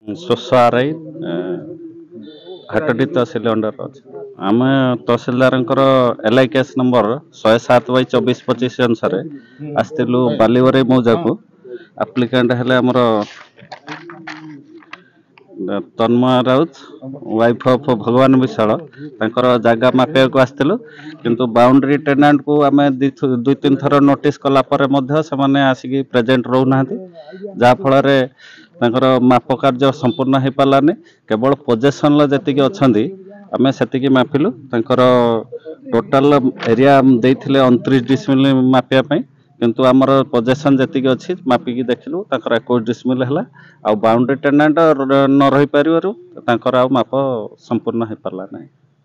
स्वच्छ RI हाटडी tehsil under अच्छे आम तहसिलदार एलआई केस नंबर 107/2425 अनुसार आसलु बालीवरे मौजा को आप्लिकांट हेले हमर तन्मय राउत वाइफ ऑफ भगवान विशाल तांकर जागा मापिया को आसलु किंतु बाउंड्री टेनांट को आम दुई तीन थर नोटिस कला परे मध्य से माने आसिकी प्रेजेंट रहना जहाँ फल तांकर माप कार्य संपूर्ण हो पारानी केवल पोजेसन जी अच्छा आम से मापिलु तांकर टोटाल एरिया देते 29 डिसमिल मापिया किंतु आमर पोजेसन जी अच्छी मापिकी देखिलु 21 डिसमिल है आ बाउंड्री टेनांट न रही पार माप संपूर्ण हो पारा ना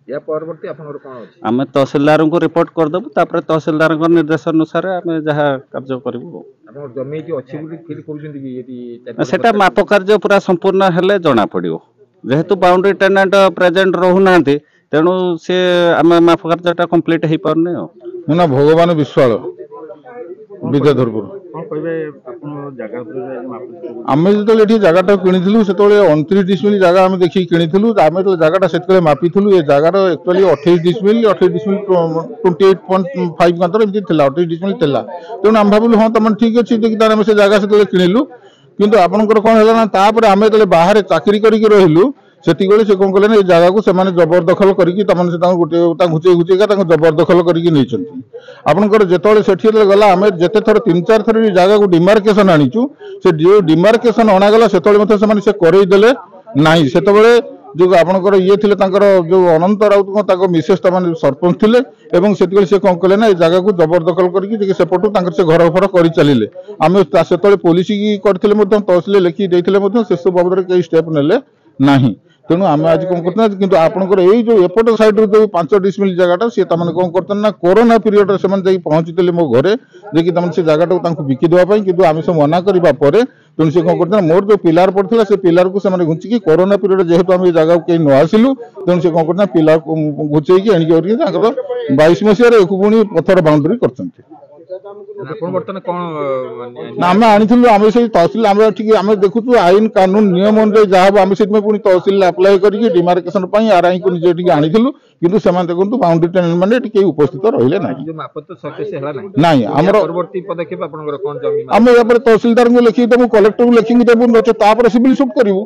या परवर्ती आपनर कोन अछि आम तहसीलदार को रिपोर्ट कर देबु तापर तहसीलदार निर्देश अनुसार आम जहाँ कार्य करूँ आपन जमी कि अछि बुली फील करूछन कि यदि सेटा माप कार्य पूरा संपूर्ण हेले जना पड़ियो जेहेतु बाउंड्री टेनांट प्रेजेंट रहूना तेणु सी आम माप कार्य कंप्लीट हो पारनी मो ना भगवान विश्वाल विद्याधरपुर आम जो जगह किणु से 29 डिसमिल जगह आम देखिए किणु आम जो जगह से मापिलु ये जगार एक्चुअली 28 डिसमिल 28.5 एमती 28 डिसमिल तेणु आम भाविलु हाँ तुम ठीक अच्छे आम से जगह से किणिलु किंतु आपंकर कौन है ना तापर आम जो बाहर चाकरी करके रहिलु से कौन कले ना जगह को जबरदखल करके गोटे घुचे घुचेका जबरदखल करके आपंकर जो से गला आम जिते थर 3-4 थर जगह को डिमार्केसन आनीचु से जो डिमार्केसन अणागला से करईदे ना से जो आपंकर ये थे जो अनंत राउत मिसेस सरपंच थे से से कौन कले ना जगह को जबरदखल करके सेपटू से घर फर कर चलिए आम से पुलिस की करते तहसिल लिखी देते से सब बाबद कई स्टेप ने ना तेणु आम आज कौन करते कि आपंकर यही जो एपट साइड जो 5 डिसमिल जगह सी कौन करते ना कोरोना पीरियड से पहुंची मो घरे जे से जगह बिकी देवाई कि आम से मना करने तेणु से कौन करते मोर जो पिलार पड़ता से पिलार को घुचिकी कोरोना पीरियड जेहेतु आम जगह कहीं न आसिलु तेणु से कौन करते पिलार घुचेकी एणिकी 22 मसीह एक पुणी पथर बाउंड्री कर आम आनी आम से तहसिल आम देखु आईन कानून नियम अनुसार जहाँ आम से तहसिल अप्लाई करके डिमार्केसन आरआई को निजे आनीलु किंतु से देखो बाउंड्री टेनांट मैंने कई उपस्थित रहिले ना आम तहसिलदार को लिखिक देवु कलेक्टर को लिखिक देवु नचे सिविल सुट करूँ।